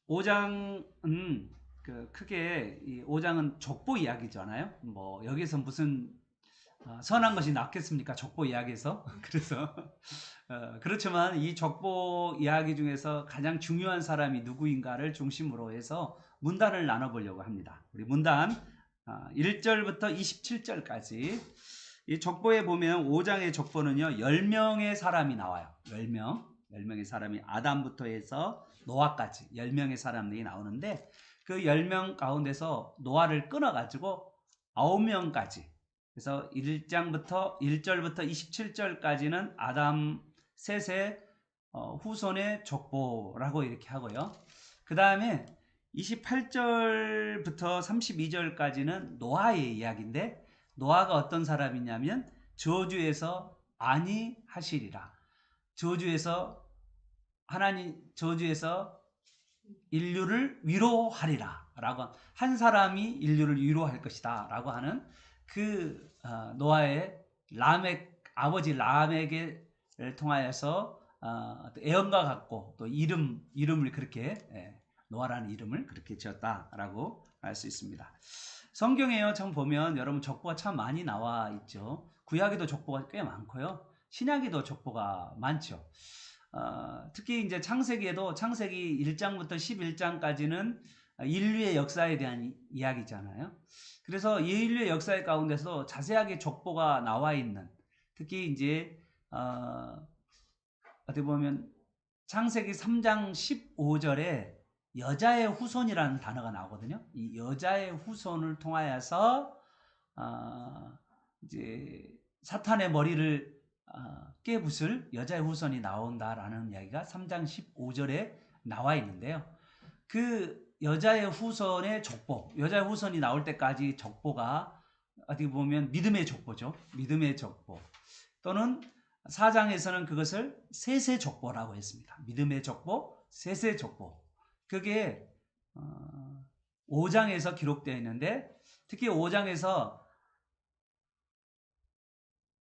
5장은 크게 이 5장은 족보 이야기잖아요. 뭐 여기서 무슨 선한 것이 낫겠습니까? 족보 이야기에서. 그래서 그렇지만 이 족보 이야기 중에서 가장 중요한 사람이 누구인가를 중심으로 해서 문단을 나눠보려고 합니다. 우리 문단 1절부터 27절까지 이 족보에 보면 5장의 족보는요 10명의 사람이 나와요. 10명의 사람이 아담부터 해서 노아까지 10명의 사람들이 나오는데 그 10명 가운데서 노아를 끊어가지고 9명까지, 그래서 1절부터 27절까지는 아담 셋의 후손의 족보라고 이렇게 하고요. 그 다음에 28절부터 32절까지는 노아의 이야기인데, 노아가 어떤 사람이냐면 저주에서 안위하시리라. 저주에서 인류를 위로하리라 라고, 한 사람이 인류를 위로할 것이다 라고 하는 그 노아의 아버지 라멕을 통하여서 애언과 같고 또 이름을 그렇게 노아라는 이름을 그렇게 지었다라고 알 수 있습니다. 성경에요 참 보면 여러분 족보가 참 많이 나와 있죠. 구약에도 족보가 꽤 많고요. 신약에도 족보가 많죠. 특히 이제 창세기에도 창세기 1장부터 11장까지는 인류의 역사에 대한 이야기잖아요. 그래서 이 인류의 역사 가운데서 자세하게 족보가 나와 있는, 특히 이제 어떻게 보면 창세기 3장 15절에 여자의 후손이라는 단어가 나오거든요. 이 여자의 후손을 통하여서 이제 사탄의 머리를 깨부술 여자의 후손이 나온다라는 이야기가 3장 15절에 나와 있는데요. 그 여자의 후손의 족보, 여자의 후손이 나올 때까지 족보가 어떻게 보면 믿음의 족보죠. 믿음의 족보. 또는 4장에서는 그것을 세세 족보라고 했습니다. 믿음의 족보, 세세 족보. 그게 5장에서 기록되어 있는데, 특히 5장에서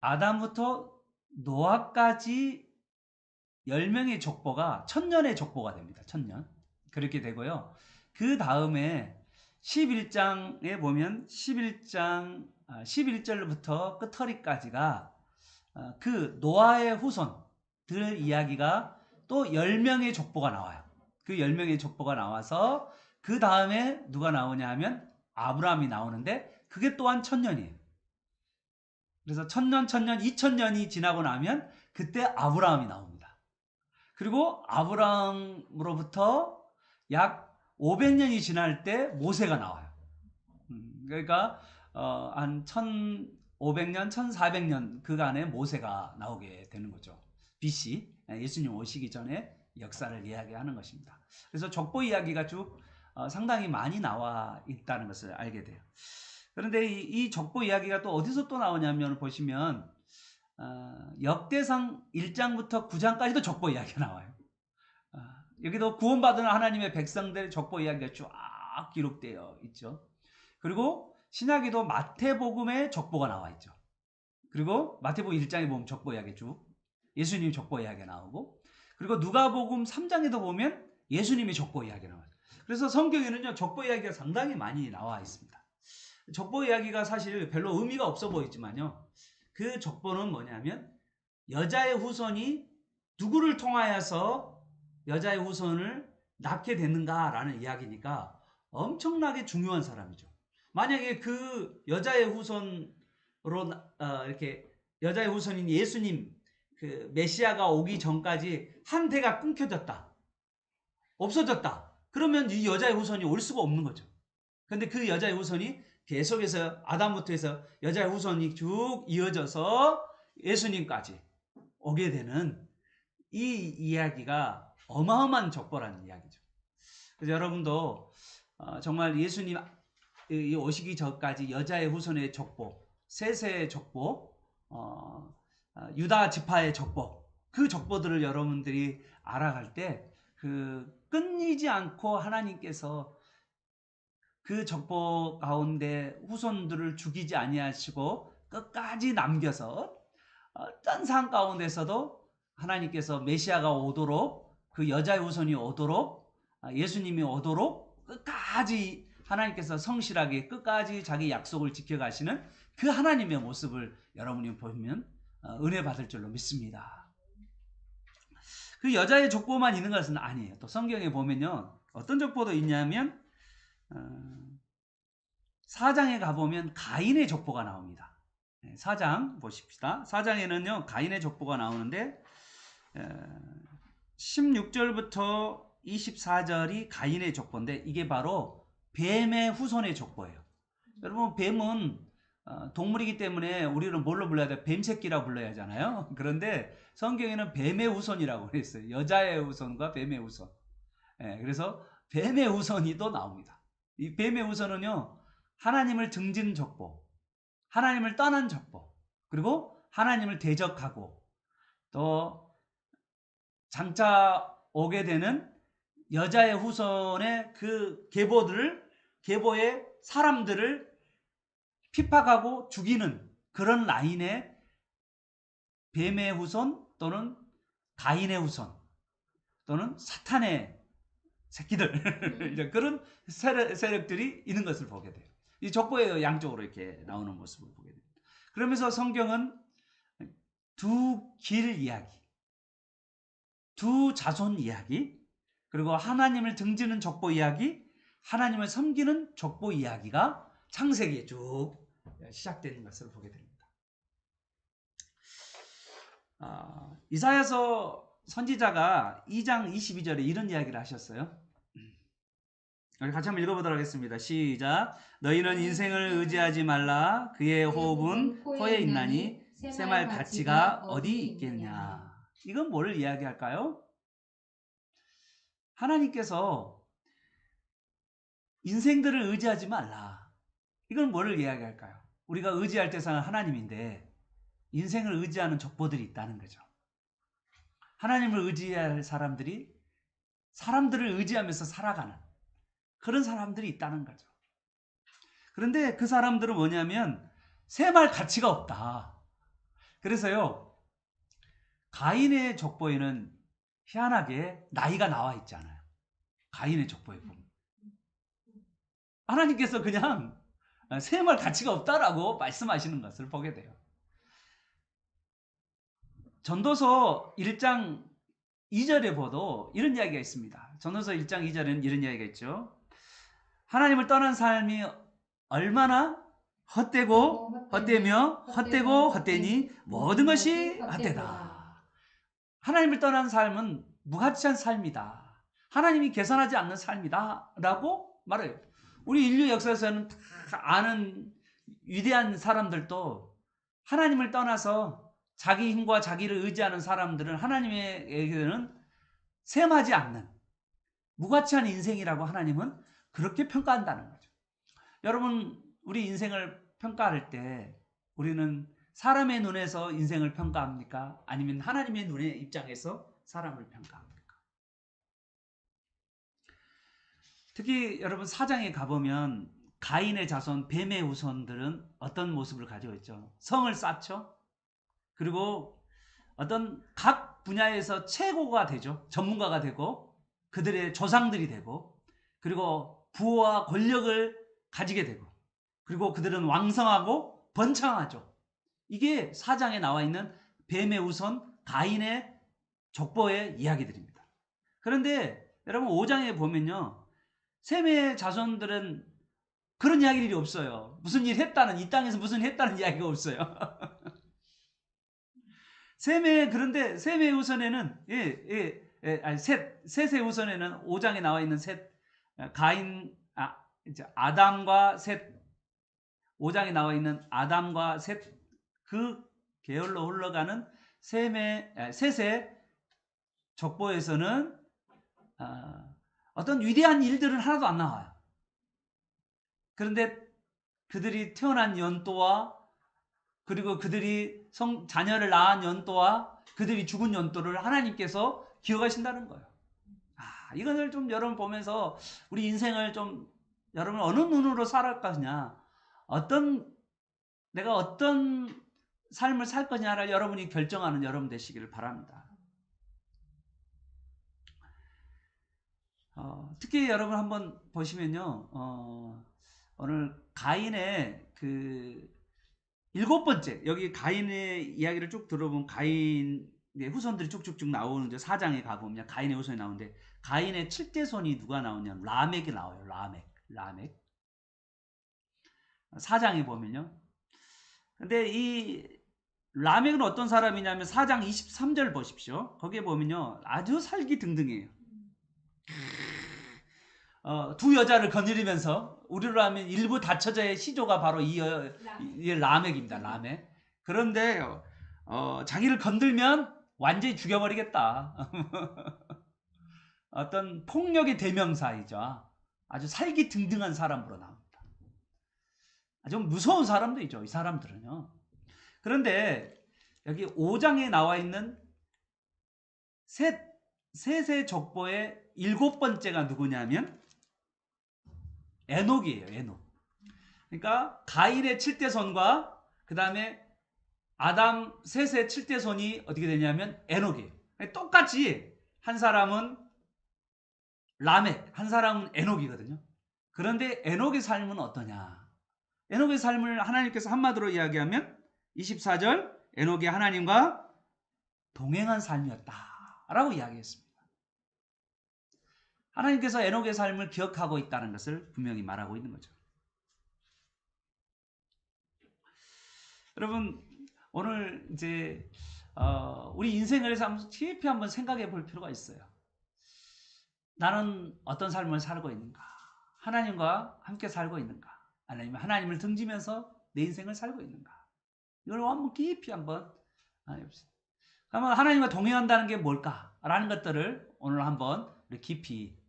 아담부터 노아까지 10명의 족보가 1000년의 족보가 됩니다. 1000년. 그렇게 되고요. 그 다음에 11장에 보면 11절부터 끝허리까지가 그 노아의 후손들 이야기가 또 10명의 족보가 나와요. 그 10명의 족보가 나와서 그 다음에 누가 나오냐 하면 아브라함이 나오는데 그게 또한 1000년이에요. 그래서 1000년, 2000년이 지나고 나면 그때 아브라함이 나옵니다. 그리고 아브라함으로부터 약 500년이 지날 때 모세가 나와요. 그러니까 한 1500년, 1400년 그간에 모세가 나오게 되는 거죠. BC, 예수님 오시기 전에 역사를 이야기하는 것입니다. 그래서 족보 이야기가 쭉 상당히 많이 나와 있다는 것을 알게 돼요. 그런데 이 족보 이야기가 또 어디서 또 나오냐면 보시면 역대상 1장부터 9장까지도 족보 이야기가 나와요. 여기도 구원받은 하나님의 백성들 족보 이야기가 쫙 기록되어 있죠. 그리고 신약에도 마태복음에 족보가 나와 있죠. 그리고 마태복음 1장에 보면 족보 이야기 쭉 예수님 족보 이야기가 나오고, 그리고 누가복음 3장에도 보면 예수님의 족보 이야기가 나와요. 그래서 성경에는요 족보 이야기가 상당히 많이 나와 있습니다. 족보 이야기가 사실 별로 의미가 없어 보이지만요, 그 족보는 뭐냐면 여자의 후손이 누구를 통하여서 여자의 후손을 낳게 됐는가라는 이야기니까 엄청나게 중요한 사람이죠. 만약에 그 여자의 후손으로 이렇게 여자의 후손인 예수님 그 메시아가 오기 전까지 한 대가 끊겨졌다, 없어졌다, 그러면 이 여자의 후손이 올 수가 없는 거죠. 그런데 그 여자의 후손이 계속해서 아담부터 해서 여자의 후손이 쭉 이어져서 예수님까지 오게 되는 이 이야기가 어마어마한 족보라는 이야기죠. 그래서 여러분도 정말 예수님 오시기 전까지 여자의 후손의 족보, 셋의 족보, 유다 지파의 족보, 그 족보들을 여러분들이 알아갈 때 그 끊이지 않고 하나님께서 그 족보 가운데 후손들을 죽이지 아니하시고 끝까지 남겨서 어떤 상황 가운데서도 하나님께서 메시아가 오도록, 그 여자의 후손이 오도록 예수님이 오도록 끝까지 하나님께서 성실하게 끝까지 자기 약속을 지켜가시는 그 하나님의 모습을 여러분이 보면 은혜 받을 줄로 믿습니다. 그 여자의 족보만 있는 것은 아니에요. 또 성경에 보면요, 어떤 족보도 있냐면 4장에 가보면 가인의 족보가 나옵니다. 4장 보십시다. 4장에는요 가인의 족보가 나오는데 16절부터 24절이 가인의 족보인데 이게 바로 뱀의 후손의 족보예요. 여러분, 뱀은 동물이기 때문에 우리는 뭘로 불러야 돼? 뱀새끼라 불러야 하잖아요. 그런데 성경에는 뱀의 후손이라고 그랬어요. 여자의 후손과 뱀의 후손. 그래서 뱀의 후손이 또 나옵니다. 이 뱀의 후손은요, 하나님을 등진 족보, 하나님을 떠난 족보, 그리고 하나님을 대적하고 또 장차 오게 되는 여자의 후손의 그 계보의 사람들을 핍박하고 죽이는 그런 라인의 뱀의 후손 또는 가인의 후손 또는 사탄의 새끼들 그런 세력들이 있는 것을 보게 돼요. 이 족보에 양쪽으로 이렇게 나오는 모습을 보게 됩니다. 그러면서 성경은 두 길 이야기, 두 자손 이야기, 그리고 하나님을 등지는 족보 이야기, 하나님을 섬기는 족보 이야기가 창세기에 쭉 시작되는 것을 보게 됩니다. 이사야서 선지자가 2장 22절에 이런 이야기를 하셨어요. 우리 같이 한번 읽어보도록 하겠습니다. 시작. 너희는 인생을 의지하지 말라. 그의 호흡은 코에 있나니 셈할 가치가 어디 있겠냐. 이건 뭘 이야기할까요? 하나님께서 인생들을 의지하지 말라. 이건 뭐를 이야기할까요? 우리가 의지할 대상은 하나님인데 인생을 의지하는 족보들이 있다는 거죠. 하나님을 의지할 사람들이 사람들을 의지하면서 살아가는 그런 사람들이 있다는 거죠. 그런데 그 사람들은 뭐냐면 셈할 가치가 없다. 그래서요, 가인의 족보에는 희한하게 나이가 나와 있잖아요. 가인의 족보에 보면 하나님께서 그냥 셈할 가치가 없다라고 말씀하시는 것을 보게 돼요. 전도서 1장 2절에 보도 이런 이야기가 있습니다. 전도서 1장 2절에는 이런 이야기가 있죠. 하나님을 떠난 삶이 얼마나 헛되고 헛되며 헛되고 헛되니 모든 것이 헛되다. 하나님을 떠난 삶은 무가치한 삶이다. 하나님이 계산하지 않는 삶이다 라고 말해요. 우리 인류 역사에서는 다 아는 위대한 사람들도 하나님을 떠나서 자기 힘과 자기를 의지하는 사람들은 하나님에게는 셈하지 않는 무가치한 인생이라고 하나님은 그렇게 평가한다는 거죠. 여러분, 우리 인생을 평가할 때 우리는 사람의 눈에서 인생을 평가합니까? 아니면 하나님의 눈의 입장에서 사람을 평가합니까? 특히 여러분 4장에 가보면 가인의 자손 뱀의 후손들은 어떤 모습을 가지고 있죠? 성을 쌓죠. 그리고 어떤 각 분야에서 최고가 되죠. 전문가가 되고 그들의 조상들이 되고 그리고 부와 권력을 가지게 되고 그리고 그들은 왕성하고 번창하죠. 이게 4장에 나와 있는 뱀의 후손 가인의 족보의 이야기들입니다. 그런데 여러분 5장에 보면요, 셈의 자손들은 그런 이야기들이 없어요. 무슨 일 했다는, 이 땅에서 무슨 했다는 이야기가 없어요. 그런데 셈의 후손에는 셋의 후손에는 5장에 나와 있는 셋, 가인, 아담과 셋, 5장에 나와 있는 아담과 셋, 그 계열로 흘러가는 셋의 족보에서는 어떤 위대한 일들은 하나도 안 나와요. 그런데 그들이 태어난 연도와 그리고 그들이 자녀를 낳은 연도와 그들이 죽은 연도를 하나님께서 기억하신다는 거예요. 이것을 좀 여러분 보면서 우리 인생을 좀 여러분 어느 눈으로 살아갈 거냐, 내가 어떤 삶을 살 거냐를 여러분이 결정하는 여러분 되시기를 바랍니다. 특히 여러분 한번 보시면요. 오늘 가인의 그 7번째, 여기 가인의 이야기를 쭉 들어보면 가인의 후손들이 쭉쭉쭉 나오는데 4장에 가보면 가인의 후손이 나오는데 가인의 7대 손이 누가 나오냐면 라멕이 나와요. 라멕. 4장에 보면요. 근데 이 라멕은 어떤 사람이냐면 4장 23절 보십시오. 거기에 보면요. 아주 살기 등등해요. 두 여자를 거느리면서 우리로 하면 일부 다처자의 시조가 바로 이 라멕입니다. 라멕. 그런데 자기를 건들면 완전히 죽여버리겠다. 어떤 폭력의 대명사이죠. 아주 살기 등등한 사람으로 나옵니다. 아주 무서운 사람들이죠. 이 사람들은요. 그런데 여기 5장에 나와 있는 셋의 족보의 7번째가 누구냐면 에녹이에요. 에녹. 그러니까 가인의 7대 손과 그 다음에 아담 셋의 7대 손이 어떻게 되냐면 에녹이에요. 똑같이 한 사람은 라멕, 한 사람은 에녹이거든요. 그런데 에녹의 삶은 어떠냐? 에녹의 삶을 하나님께서 한마디로 이야기하면 24절 에녹이 하나님과 동행한 삶이었다라고 이야기했습니다. 하나님께서 에녹의 삶을 기억하고 있다는 것을 분명히 말하고 있는 거죠. 여러분 오늘 이제 우리 인생을 깊이 한번 생각해 볼 필요가 있어요. 나는 어떤 삶을 살고 있는가? 하나님과 함께 살고 있는가? 아니면 하나님을 등지면서 내 인생을 살고 있는가? 이걸 한번 깊이 한번 해봅시다. 그러면 하나님과 동행한다는 게 뭘까? 라는 것들을 오늘 한번 깊이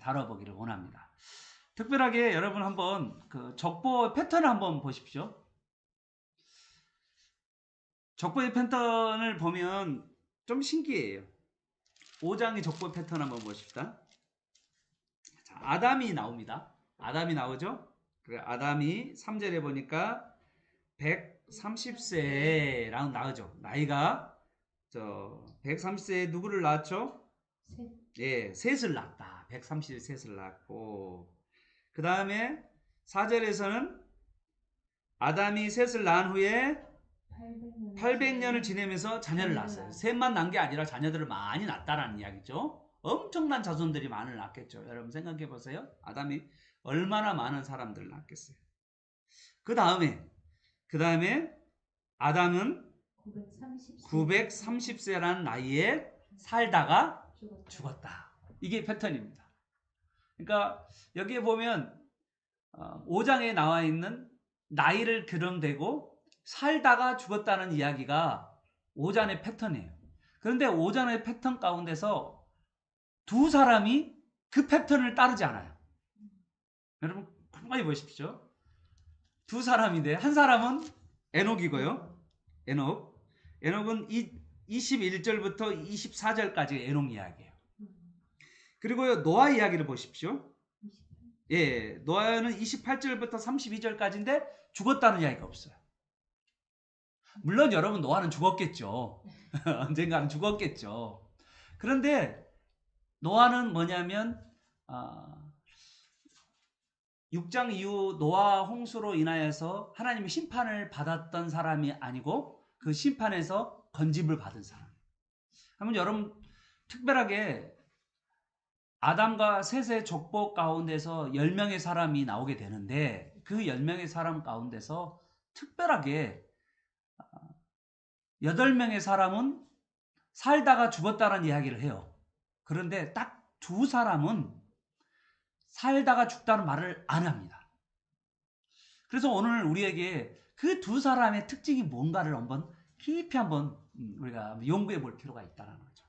다뤄보기를 원합니다. 특별하게 여러분 한번 그 족보 패턴을 한번 보십시오. 족보의 패턴을 보면 좀 신기해요. 5장의 족보 패턴 한번 보십시다. 자, 아담이 나옵니다. 아담이 나오죠? 그래, 아담이 3절에 보니까 130세라고 나오죠. 나이가 130세에 누구를 낳았죠? 예, 셋을 낳았다. 130셋을 낳고 그 다음에 4절에서는 아담이 셋을 낳은 후에 800년을 지내면서 자녀를 낳았어요. 셋만 낳은 게 아니라 자녀들을 많이 낳았다라는 이야기죠. 엄청난 자손들이 많이 낳았겠죠. 여러분 생각해 보세요. 아담이 얼마나 많은 사람들을 낳았겠어요. 그 다음에 아담은 930세라는 나이에 살다가 죽었다. 이게 패턴입니다. 그러니까 여기에 보면 5장에 나와 있는 나이를 기름대고 살다가 죽었다는 이야기가 5장의 패턴이에요. 그런데 5장의 패턴 가운데서 두 사람이 그 패턴을 따르지 않아요. 여러분 가만히 보십시오. 두 사람인데 한 사람은 에녹이고요. 에녹은 21절부터 24절까지 에녹 이야기예요. 그리고요 노아 이야기를 보십시오. 예, 노아는 28절부터 32절까지인데 죽었다는 이야기가 없어요. 물론 여러분 노아는 죽었겠죠. 언젠가는 죽었겠죠. 그런데 노아는 뭐냐면 6장 이후 노아 홍수로 인하여서 하나님의 심판을 받았던 사람이 아니고 그 심판에서 건짐을 받은 사람. 그러면 여러분 특별하게 아담과 셋의 족보 가운데서 10명의 사람이 나오게 되는데 그 10명의 사람 가운데서 특별하게 8명의 사람은 살다가 죽었다는 이야기를 해요. 그런데 딱 두 사람은 살다가 죽다는 말을 안 합니다. 그래서 오늘 우리에게 그 두 사람의 특징이 뭔가를 한번 깊이 한번 우리가 연구해 볼 필요가 있다는 거죠.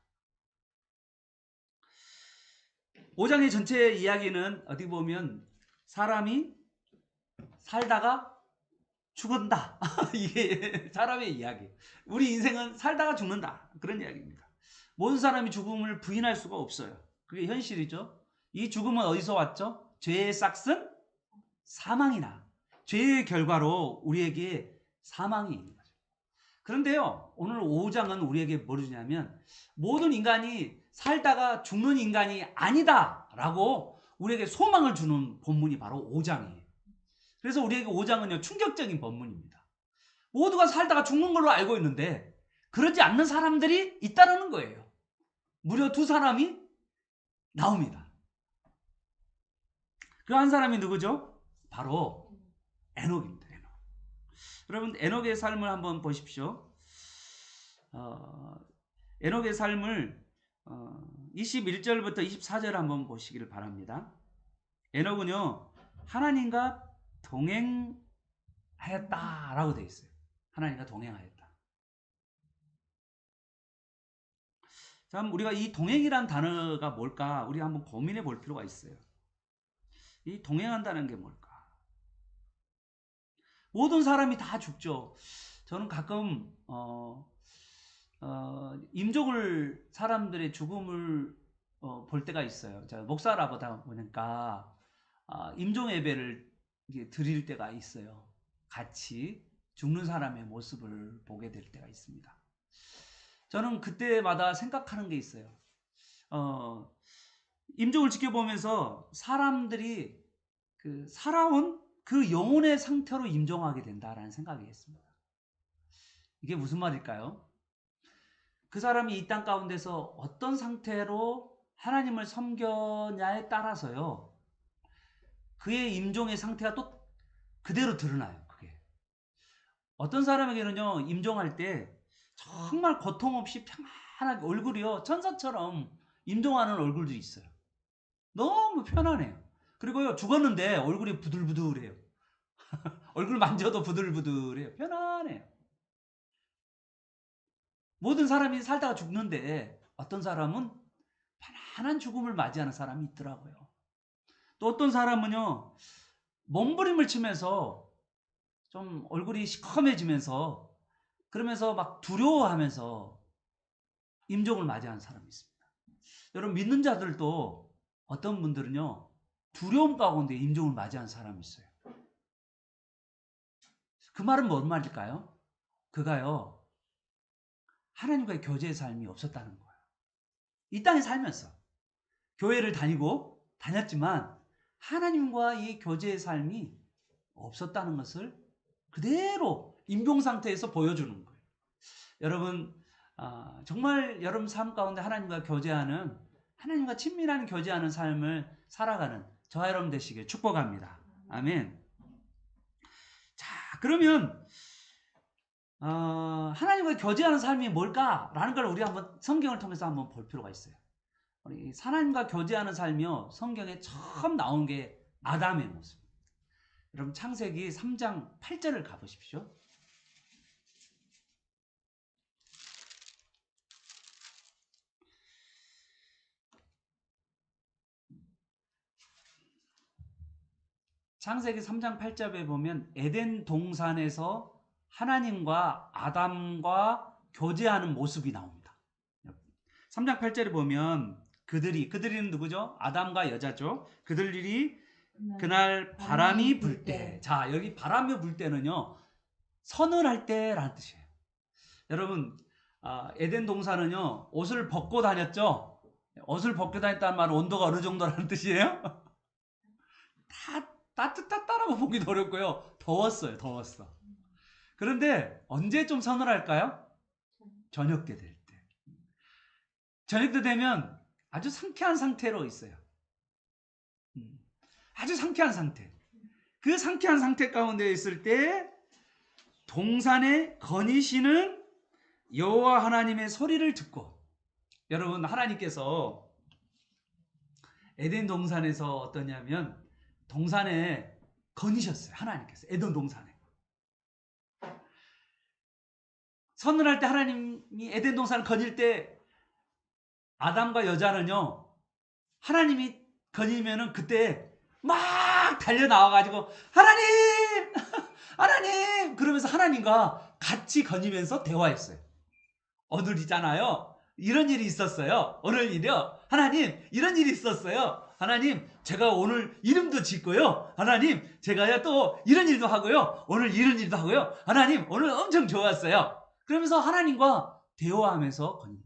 5장의 전체 이야기는 어떻게 보면 사람이 살다가 죽는다. 이게 사람의 이야기. 우리 인생은 살다가 죽는다. 그런 이야기입니다. 모든 사람이 죽음을 부인할 수가 없어요. 그게 현실이죠. 이 죽음은 어디서 왔죠? 죄의 싹은 사망이나 죄의 결과로 우리에게 사망이 있는 거죠. 그런데요, 오늘 5장은 우리에게 뭘 주냐면 모든 인간이 살다가 죽는 인간이 아니다 라고 우리에게 소망을 주는 본문이 바로 5장이에요. 그래서 우리에게 5장은요, 충격적인 본문입니다. 모두가 살다가 죽는 걸로 알고 있는데 그러지 않는 사람들이 있다는 거예요. 무려 2사람이 나옵니다. 그 한 사람이 누구죠? 바로 에녹입니다. 에녹. 여러분, 에녹의 삶을 한번 보십시오. 에녹의 삶을 21절부터 24절 한번 보시기를 바랍니다. 에녹은요, 하나님과 동행하였다라고 되어 있어요. 하나님과 동행하였다. 참, 우리가 이 동행이란 단어가 뭘까? 우리가 한번 고민해 볼 필요가 있어요. 이 동행한다는 게 뭘까? 모든 사람이 다 죽죠. 저는 가끔 임종을, 사람들의 죽음을 볼 때가 있어요. 제가 목사라 보다 보니까 임종 예배를 드릴 때가 있어요. 같이 죽는 사람의 모습을 보게 될 때가 있습니다. 저는 그때마다 생각하는 게 있어요. 임종을 지켜보면서 사람들이 그 살아온 그 영혼의 상태로 임종하게 된다라는 생각이 했습니다. 이게 무슨 말일까요? 그 사람이 이 땅 가운데서 어떤 상태로 하나님을 섬겼냐에 따라서요, 그의 임종의 상태가 또 그대로 드러나요. 그게 어떤 사람에게는요, 임종할 때 정말 고통 없이 편안하게 얼굴이요, 천사처럼 임종하는 얼굴도 있어요. 너무 편안해요. 그리고요, 죽었는데 얼굴이 부들부들해요. 얼굴 만져도 부들부들해요. 편안해요. 모든 사람이 살다가 죽는데 어떤 사람은 편안한 죽음을 맞이하는 사람이 있더라고요. 또 어떤 사람은요, 몸부림을 치면서 좀 얼굴이 시커매지면서, 그러면서 막 두려워하면서 임종을 맞이하는 사람이 있습니다. 여러분, 믿는 자들도 어떤 분들은요, 두려움 가운데 임종을 맞이하는 사람이 있어요. 그 말은 뭔 말일까요? 그가요, 하나님과의 교제의 삶이 없었다는 거예요. 이 땅에 살면서 교회를 다녔지만 하나님과 이 교제의 삶이 없었다는 것을 그대로 임종 상태에서 보여주는 거예요. 여러분, 정말 여러분 삶 가운데 하나님과 교제하는, 하나님과 친밀한 교제하는 삶을 살아가는 저와 여러분 되시길 축복합니다. 아멘. 자, 그러면 하나님과 교제하는 삶이 뭘까라는 걸 우리 한번 성경을 통해서 한번 볼 필요가 있어요. 우리 하나님과 교제하는 삶이요, 성경에 처음 나온 게 아담의 모습. 여러분, 창세기 3장 8절을 가보십시오. 창세기 3장 8절에 보면 에덴 동산에서 하나님과 아담과 교제하는 모습이 나옵니다. 3장 8절에 보면 그들이는 누구죠? 아담과 여자죠. 그들이 그날 바람이 불 때. 자, 여기 바람이 불 때는요, 서늘할 때라는 뜻이에요. 여러분, 에덴 동산은요, 옷을 벗고 다녔죠? 옷을 벗고 다녔다는 말은 온도가 어느 정도라는 뜻이에요? 다 따뜻하다라고 보기도 어렵고요. 더웠어요. 더웠어. 그런데 언제 좀 서늘할까요? 저녁 때 될 때. 저녁 때 되면 아주 상쾌한 상태로 있어요. 아주 상쾌한 상태. 그 상쾌한 상태 가운데 있을 때 동산에 거니시는 여호와 하나님의 소리를 듣고, 여러분, 하나님께서 에덴 동산에서 어떠냐면 동산에 거니셨어요. 하나님께서 에덴 동산에. 서늘할 때 하나님이 에덴 동산을 거닐 때 아담과 여자는요, 하나님이 거니면은 그때 막 달려 나와가지고 하나님! 하나님! 그러면서 하나님과 같이 거니면서 대화했어요. 오늘 있잖아요, 이런 일이 있었어요. 오늘 일이요, 하나님 이런 일이 있었어요. 하나님, 제가 오늘 이름도 짓고요. 하나님, 제가요 또 이런 일도 하고요. 오늘 이런 일도 하고요. 하나님, 오늘 엄청 좋았어요. 그러면서 하나님과 대화하면서 거니.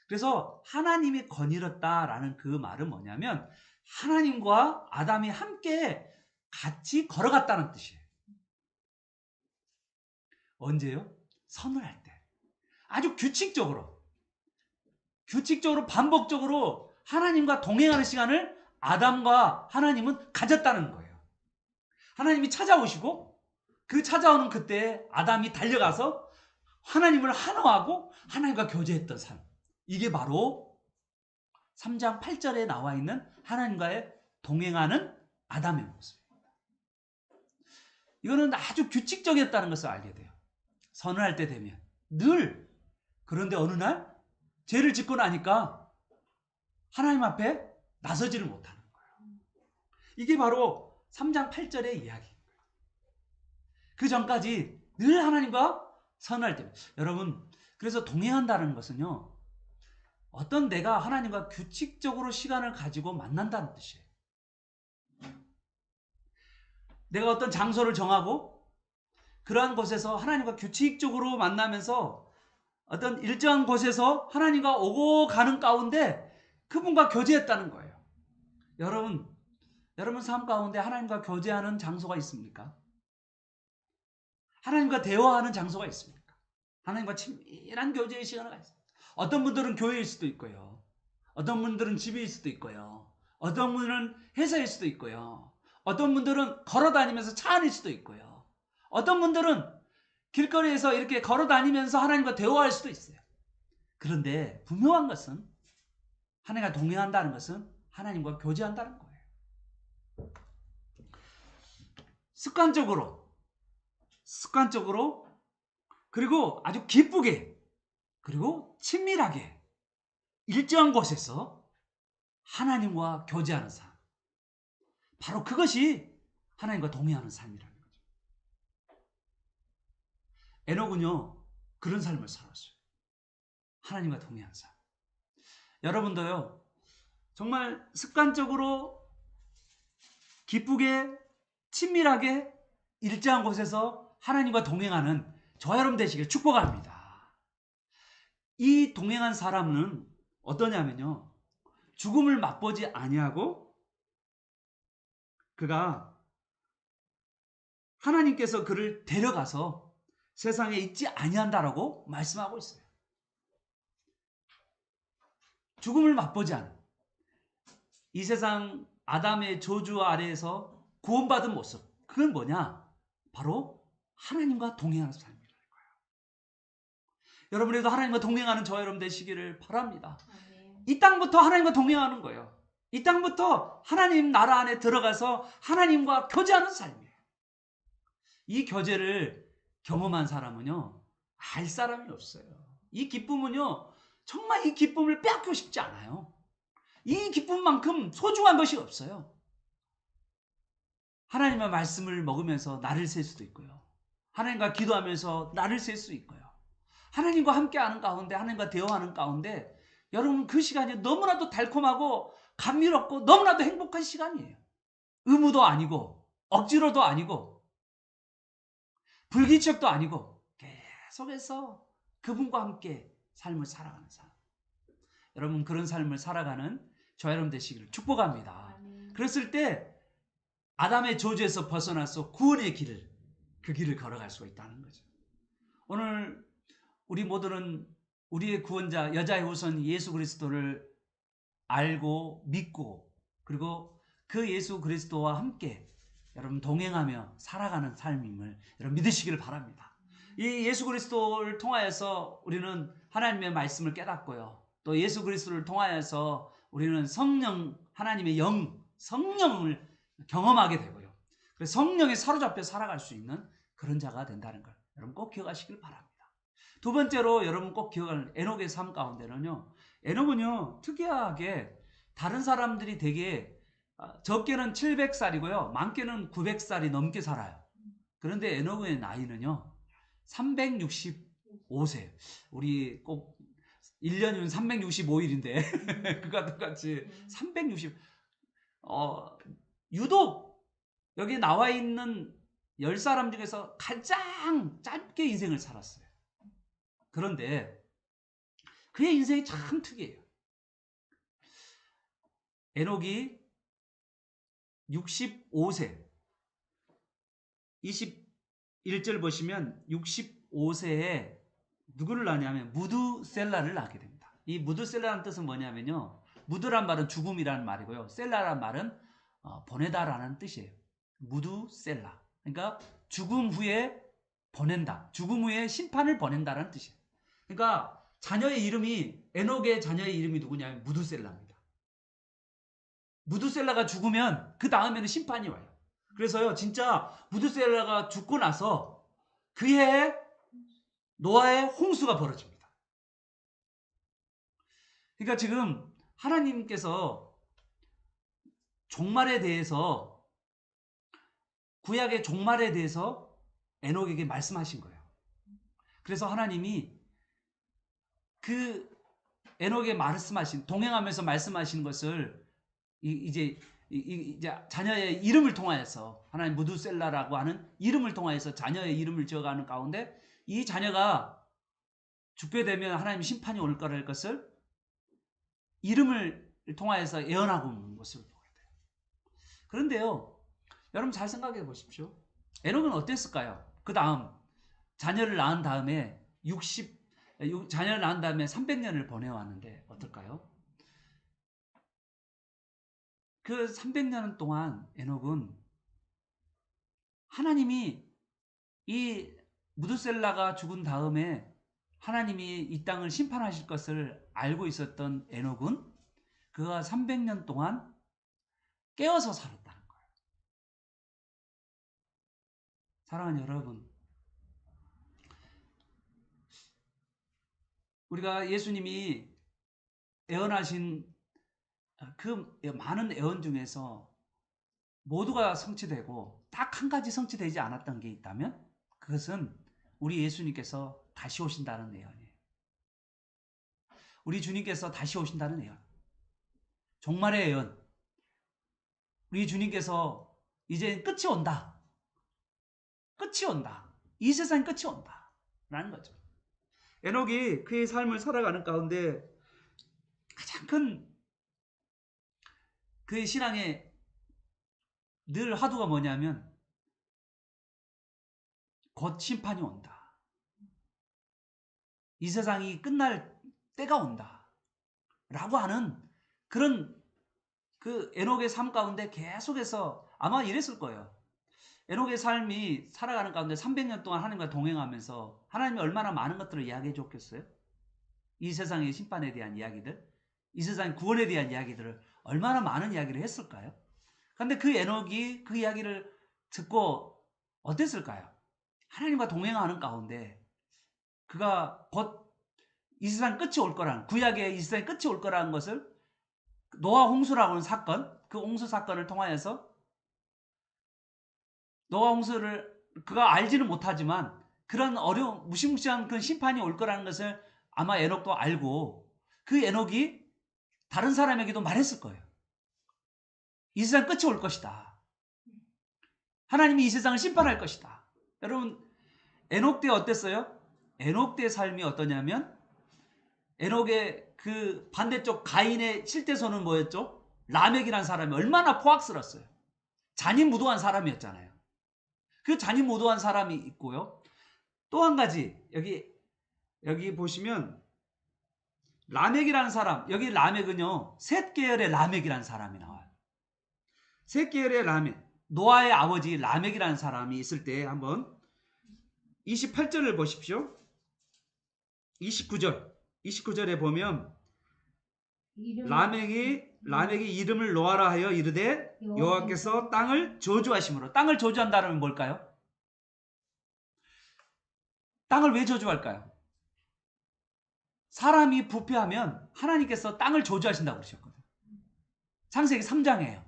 그래서 하나님이 거닐었다라는 그 말은 뭐냐면 하나님과 아담이 함께 같이 걸어갔다는 뜻이에요. 언제요? 선을 할 때. 아주 규칙적으로 반복적으로 하나님과 동행하는 시간을 아담과 하나님은 가졌다는 거예요. 하나님이 찾아오시고 그 찾아오는 그때 아담이 달려가서 하나님을 환호하고 하나님과 교제했던 삶. 이게 바로 3장 8절에 나와 있는 하나님과의 동행하는 아담의 모습입니다. 이거는 아주 규칙적이었다는 것을 알게 돼요. 선을 할 때 되면 늘. 그런데 어느 날 죄를 짓고 나니까 하나님 앞에 나서지를 못하는 거예요. 이게 바로 3장 8절의 이야기인 거예요. 그 전까지 늘 하나님과 선할 때. 여러분, 그래서 동행한다는 것은요, 어떤 내가 하나님과 규칙적으로 시간을 가지고 만난다는 뜻이에요. 내가 어떤 장소를 정하고 그러한 곳에서 하나님과 규칙적으로 만나면서 어떤 일정한 곳에서 하나님과 오고 가는 가운데 그분과 교제했다는 거예요. 여러분 삶 가운데 하나님과 교제하는 장소가 있습니까? 하나님과 대화하는 장소가 있습니까? 하나님과 친밀한 교제의 시간을 가졌습니다. 어떤 분들은 교회일 수도 있고요. 어떤 분들은 집일 수도 있고요. 어떤 분들은 회사일 수도 있고요. 어떤 분들은 걸어 다니면서 차 안일 수도 있고요. 어떤 분들은 길거리에서 이렇게 걸어 다니면서 하나님과 대화할 수도 있어요. 그런데 분명한 것은 하나님과 동행한다는 것은 하나님과 교제한다는 거예요. 습관적으로 그리고 아주 기쁘게 그리고 친밀하게 일정한 곳에서 하나님과 교제하는 삶. 바로 그것이 하나님과 동행하는 삶이라는 거죠. 에녹은요, 그런 삶을 살았어요. 하나님과 동행하는 삶. 여러분도요, 정말 습관적으로 기쁘게 친밀하게 일정한 곳에서 하나님과 동행하는 저와 여러분 되시길 축복합니다. 이 동행한 사람은 어떠냐면요, 죽음을 맛보지 아니하고 그가 하나님께서 그를 데려가서 세상에 있지 아니한다라고 말씀하고 있어요. 죽음을 맛보지 않은 이 세상 아담의 저주 아래에서 구원받은 모습, 그건 뭐냐? 바로 하나님과 동행하는 삶이라는 거예요. 여러분에도 하나님과 동행하는 저와 여러분 되시기를 바랍니다. 이 땅부터 하나님과 동행하는 거예요. 이 땅부터 하나님 나라 안에 들어가서 하나님과 교제하는 삶이에요. 이 교제를 경험한 사람은요, 알 사람이 없어요. 이 기쁨은요, 정말 이 기쁨을 빼앗고 싶지 않아요. 이 기쁨만큼 소중한 것이 없어요. 하나님의 말씀을 먹으면서 날을 셀 수도 있고요. 하나님과 기도하면서 날을 셀 수 있고요. 하나님과 함께하는 가운데, 하나님과 대화하는 가운데 여러분 그 시간이 너무나도 달콤하고 감미롭고 너무나도 행복한 시간이에요. 의무도 아니고 억지로도 아니고 불규칙도 아니고 계속해서 그분과 함께 삶을 살아가는 삶. 여러분 그런 삶을 살아가는 저와 여러분 되시기를 축복합니다. 그랬을 때 아담의 저주에서 벗어나서 구원의 길을, 그 길을 걸어갈 수가 있다는 거죠. 오늘 우리 모두는 우리의 구원자 여자의 후손 예수 그리스도를 알고 믿고 그리고 그 예수 그리스도와 함께 여러분 동행하며 살아가는 삶임을 여러분 믿으시기를 바랍니다. 이 예수 그리스도를 통하여서 우리는 하나님의 말씀을 깨닫고요. 또 예수 그리스도를 통하여서 우리는 성령, 하나님의 영, 성령을 경험하게 되고요. 그래서 성령에 사로잡혀 살아갈 수 있는 그런 자가 된다는 걸 여러분 꼭 기억하시길 바랍니다. 두 번째로 여러분 꼭 기억할 에녹의 삶 가운데는요, 에녹은요 특이하게 다른 사람들이 되게 적게는 700살이고요 많게는 900살이 넘게 살아요. 그런데 에녹의 나이는요 365세. 우리 꼭 1년이면 365일인데 그가 똑같이 360 유독 여기 나와 있는 10사람 중에서 가장 짧게 인생을 살았어요. 그런데 그의 인생이 참 특이해요. 에녹이 65세 21절 보시면 65세에 누구를 낳냐면 무두셀라를 낳게 됩니다. 이 무두셀라라는 뜻은 뭐냐면요. 무두란 말은 죽음이라는 말이고요. 셀라란 말은 보내다라는 뜻이에요. 무두셀라. 그러니까 죽음 후에 보낸다. 죽음 후에 심판을 보낸다라는 뜻이에요. 그러니까 자녀의 이름이 에녹의 자녀의 이름이 누구냐면 무두셀라입니다. 무두셀라가 죽으면 그 다음에는 심판이 와요. 그래서요, 진짜 무두셀라가 죽고 나서 그해 노아의 홍수가 벌어집니다. 그러니까 지금 하나님께서 종말에 대해서, 구약의 종말에 대해서 에녹에게 말씀하신 거예요. 그래서 하나님이 그 에녹에 말씀하신, 동행하면서 말씀하신 것을 이제 자녀의 이름을 통하여서, 하나님 무두셀라라고 하는 이름을 통하여서 자녀의 이름을 지어가는 가운데 이 자녀가 죽게 되면 하나님 심판이 올 거라는 것을 이름을 통하여서 예언하고 있는 것을 보게 돼요. 그런데요, 여러분 잘 생각해 보십시오. 에녹은 어땠을까요? 그 다음 자녀를 낳은 다음에 자녀를 낳은 다음에 300년을 보내왔는데 어떨까요? 그 300년 동안 에녹은 하나님이 이 무두셀라가 죽은 다음에 하나님이 이 땅을 심판하실 것을 알고 있었던 에녹은 그가 300년 동안 깨어서 살았다는 거예요. 사랑하는 여러분, 우리가 예수님이 예언하신 그 많은 예언 중에서 모두가 성취되고 딱 한 가지 성취되지 않았던 게 있다면 그것은 우리 예수님께서 다시 오신다는 예언이에요. 우리 주님께서 다시 오신다는 예언. 종말의 예언. 우리 주님께서 이제 끝이 온다. 끝이 온다. 이 세상 끝이 온다. 라는 거죠. 에녹이 그의 삶을 살아가는 가운데 가장 큰 그의 신앙의 늘 화두가 뭐냐면 곧 심판이 온다. 이 세상이 끝날 때가 온다. 라고 하는 그런 그 에녹의 삶 가운데 계속해서 아마 이랬을 거예요. 에녹의 삶이 살아가는 가운데 300년 동안 하나님과 동행하면서 하나님이 얼마나 많은 것들을 이야기해 줬겠어요? 이 세상의 심판에 대한 이야기들, 이 세상의 구원에 대한 이야기들을 얼마나 많은 이야기를 했을까요? 그런데 그 에녹이 그 이야기를 듣고 어땠을까요? 하나님과 동행하는 가운데 그가 곧 이 세상 끝이 올 거라는, 구약의 이 세상의 끝이 올 거라는 것을 노아 홍수라고 하는 사건, 그 홍수 사건을 통하여서 노아 홍수를 그가 알지는 못하지만 그런 어려운 무시무시한 그 심판이 올 거라는 것을 아마 에녹도 알고 그 에녹이 다른 사람에게도 말했을 거예요. 이 세상 끝이 올 것이다. 하나님이 이 세상을 심판할 것이다. 여러분, 에녹 때 어땠어요? 에녹 때 삶이 어떠냐면 에녹의 그 반대쪽 가인의 실대손은 뭐였죠? 라멕이라는 사람이 얼마나 포악스러웠어요. 잔인무도한 사람이었잖아요. 그 잔인무도한 사람이 있고요. 또 한 가지 여기 보시면 라멕이라는 사람, 여기 라멕은요 셋 계열의 라멕이라는 사람이 나와요. 셋 계열의 라멕, 노아의 아버지 라멕이라는 사람이 있을 때 한번 28절을 보십시오. 29절에 보면 라멕이 이름을 노아라 하여 이르되 여호와께서 땅을 저주하심으로. 땅을 저주한다면 뭘까요? 땅을 왜 저주할까요? 사람이 부패하면 하나님께서 땅을 저주하신다고 그러셨거든요. 창세기 3장이에요.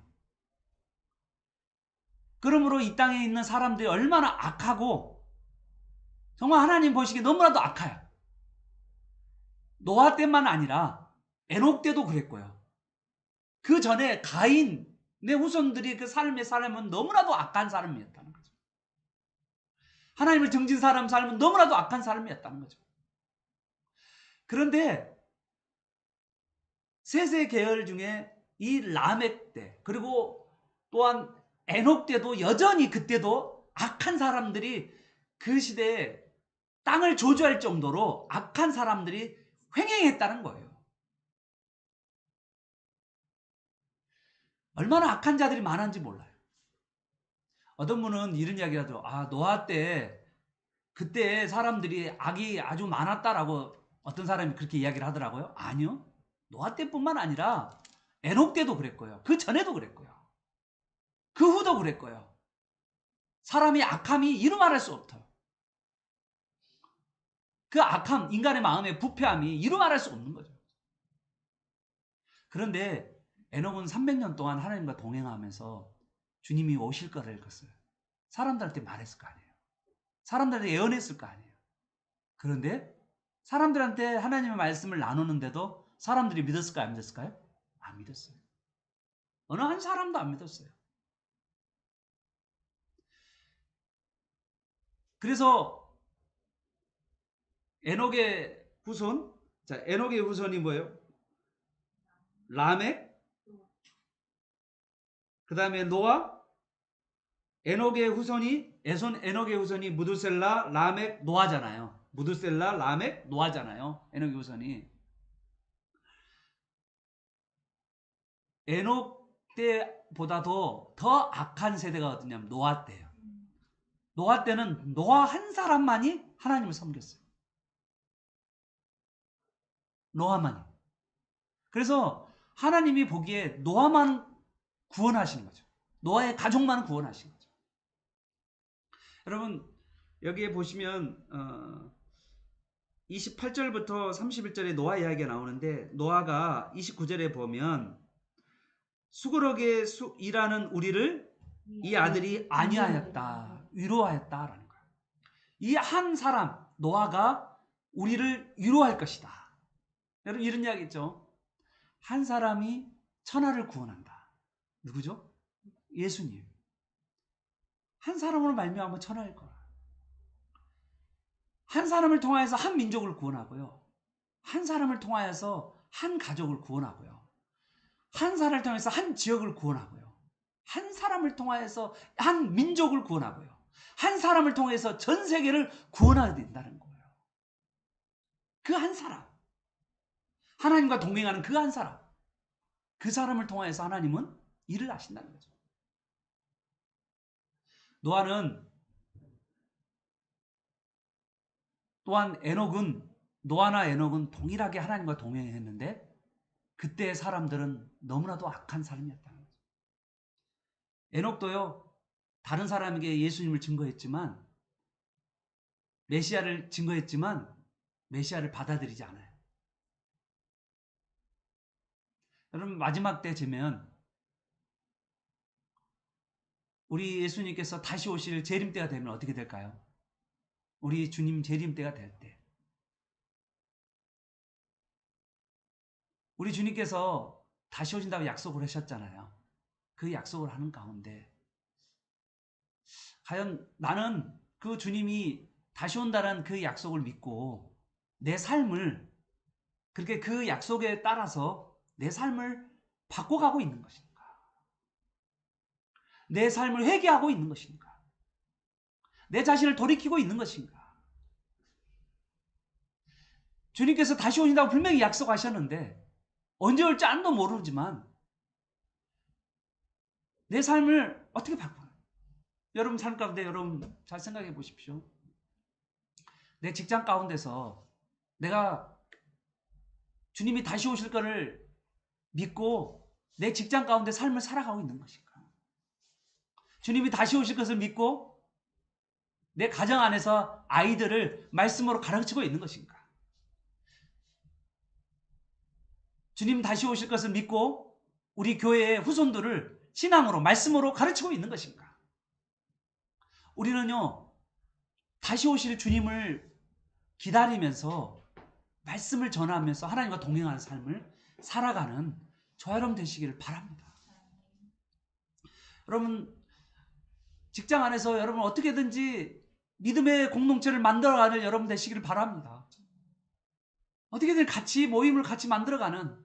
그러므로 이 땅에 있는 사람들이 얼마나 악하고 정말 하나님 보시기에 너무나도 악해요. 노아 때만 아니라 에녹 때도 그랬고요. 그 전에 가인의 후손들이 그 삶의 삶은 너무나도 악한 사람이었다는 거죠. 하나님을 등진 사람 삶은 너무나도 악한 사람이었다는 거죠. 그런데 셋의 계열 중에 이 라멕 때, 그리고 또한 에녹 때도 여전히 그때도 악한 사람들이 그 시대에 땅을 저주할 정도로 악한 사람들이 횡행했다는 거예요. 얼마나 악한 자들이 많은지 몰라요. 어떤 분은 이런 이야기를 하죠. 노아 때 그때 사람들이 악이 아주 많았다라고 어떤 사람이 그렇게 이야기를 하더라고요. 아니요. 노아 때뿐만 아니라 에녹 때도 그랬고요. 그 전에도 그랬고요. 그 후도 그랬고요. 사람이 악함이 이루 말할 수 없어요. 그 악함, 인간의 마음의 부패함이 이루 말할 수 없는 거죠. 그런데 에녹은 300년 동안 하나님과 동행하면서 주님이 오실 거를 읽었어요. 사람들한테 말했을 거 아니에요. 사람들한테 예언했을 거 아니에요. 그런데 사람들한테 하나님의 말씀을 나누는데도 사람들이 믿었을까요? 안 믿었을까요? 안 믿었어요. 어느 한 사람도 안 믿었어요. 그래서 에녹의 후손, 자, 에녹의 후손이 뭐예요? 라멕, 그 다음에 노아, 에녹의 후손이 무두셀라, 라멕, 노아잖아요. 무두셀라, 라멕, 노아잖아요. 에녹의 후손이. 에녹 때보다도 더 악한 세대가 어디냐면 노아 때예요. 노아 때는 노아 한 사람만이 하나님을 섬겼어요. 노아만이. 그래서 하나님이 보기에 노아만 구원하시는 거죠. 노아의 가족만 구원하신 거죠. 여러분 여기에 보시면 28절부터 31절에 노아 이야기가 나오는데 노아가 29절에 보면 수고롭게 일하는 우리를 이 아들이 아니하였다. 위로하였다라는 거예요. 이 한 사람 노아가 우리를 위로할 것이다. 여러분 이런 이야기 있죠. 한 사람이 천하를 구원한다. 누구죠? 예수님. 한 사람으로 말미암아 천하일 거라. 한 사람을 통하여서 한 민족을 구원하고요. 한 사람을 통하여서 한 가족을 구원하고요. 한 사람을 통해서 한 지역을 구원하고요. 한 사람을 통하여서 한 민족을 구원하고요. 한 사람을 통해서 전 세계를 구원하게 된다는 거예요. 그 한 사람. 하나님과 동행하는 그 한 사람. 그 사람을 통하여서 하나님은 일을 하신다는 거죠. 또한 노아나 에녹은 동일하게 하나님과 동행했는데 그때의 사람들은 너무나도 악한 사람이었다는 거죠. 에녹도요, 다른 사람에게 예수님을 증거했지만 메시아를 증거했지만 메시아를 받아들이지 않아요. 여러분 마지막 때 되면 우리 예수님께서 다시 오실 재림 때가 되면 어떻게 될까요? 우리 주님 재림 때가 될 때 우리 주님께서 다시 오신다고 약속을 하셨잖아요. 그 약속을 하는 가운데 과연 나는 그 주님이 다시 온다는 그 약속을 믿고 내 삶을 그렇게 그 약속에 따라서 내 삶을 바꿔가고 있는 것인가? 내 삶을 회개하고 있는 것인가? 내 자신을 돌이키고 있는 것인가? 주님께서 다시 오신다고 분명히 약속하셨는데 언제 올지 아무도 모르지만 내 삶을 어떻게 바꾸나? 여러분 삶 가운데 여러분 잘 생각해 보십시오. 내 직장 가운데서 내가 주님이 다시 오실 거를 믿고 내 직장 가운데 삶을 살아가고 있는 것인가? 주님이 다시 오실 것을 믿고 내 가정 안에서 아이들을 말씀으로 가르치고 있는 것인가? 주님 다시 오실 것을 믿고 우리 교회의 후손들을 신앙으로 말씀으로 가르치고 있는 것인가? 우리는요 다시 오실 주님을 기다리면서 말씀을 전하면서 하나님과 동행하는 삶을 살아가는 저와 여러분 되시기를 바랍니다. 여러분 직장 안에서 여러분 어떻게든지 믿음의 공동체를 만들어가는 여러분 되시기를 바랍니다. 어떻게든 같이 모임을 같이 만들어가는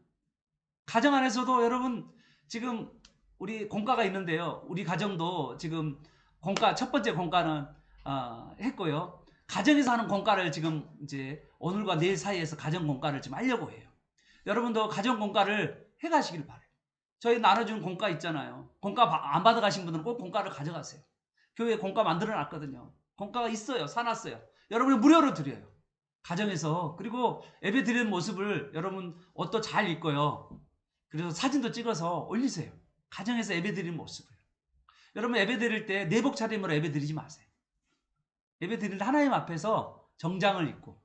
가정 안에서도 여러분 지금 우리 공과가 있는데요. 우리 가정도 지금 공과 첫 번째 공과는 했고요. 가정에서 하는 공과를 지금 이제 오늘과 내일 사이에서 가정 공과를 지금 하려고 해요. 여러분도 가정 공과를 해가시길 바래요. 저희 나눠준 공과 있잖아요. 공과 안 받아가신 분들은 꼭 공과를 가져가세요. 교회에 공과 만들어놨거든요. 공과가 있어요. 사놨어요. 여러분이 무료로 드려요. 가정에서. 그리고 예배 드리는 모습을 여러분 옷도 잘 입고요. 그래서 사진도 찍어서 올리세요. 가정에서 예배 드리는 모습을. 여러분 예배 드릴 때 내복 차림으로 예배 드리지 마세요. 예배 드릴 때 하나님 앞에서 정장을 입고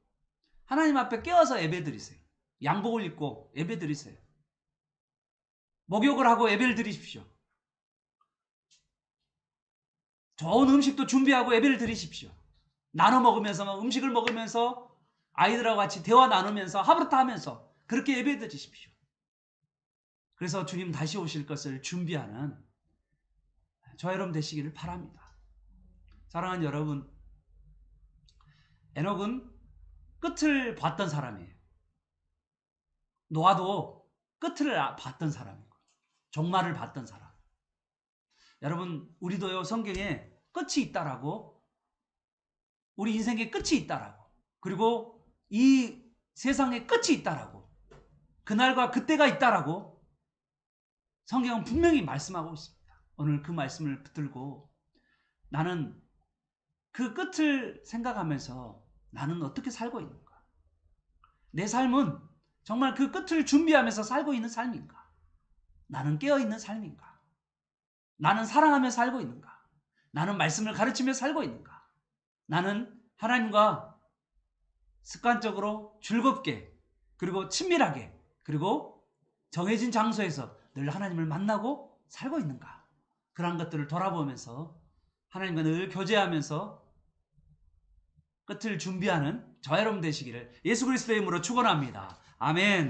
하나님 앞에 깨어서 예배 드리세요. 양복을 입고 예배 드리세요. 목욕을 하고 예배를 드리십시오. 좋은 음식도 준비하고 예배를 드리십시오. 나눠 먹으면서 음식을 먹으면서 아이들하고 같이 대화 나누면서 하브르타 하면서 그렇게 예배 드리십시오. 그래서 주님 다시 오실 것을 준비하는 저와 여러분 되시기를 바랍니다. 사랑하는 여러분, 에녹은 끝을 봤던 사람이에요. 노아도 끝을 봤던 사람이고 종말을 봤던 사람. 여러분 우리도요 성경에 끝이 있다라고, 우리 인생에 끝이 있다라고, 그리고 이 세상에 끝이 있다라고, 그날과 그때가 있다라고 성경은 분명히 말씀하고 있습니다. 오늘 그 말씀을 붙들고 나는 그 끝을 생각하면서 나는 어떻게 살고 있는가? 내 삶은 정말 그 끝을 준비하면서 살고 있는 삶인가? 나는 깨어있는 삶인가? 나는 사랑하며 살고 있는가? 나는 말씀을 가르치며 살고 있는가? 나는 하나님과 습관적으로 즐겁게 그리고 친밀하게 그리고 정해진 장소에서 늘 하나님을 만나고 살고 있는가? 그런 것들을 돌아보면서 하나님과 늘 교제하면서 끝을 준비하는 저와 여러분 되시기를 예수 그리스도의 이름으로 축원합니다. 아멘.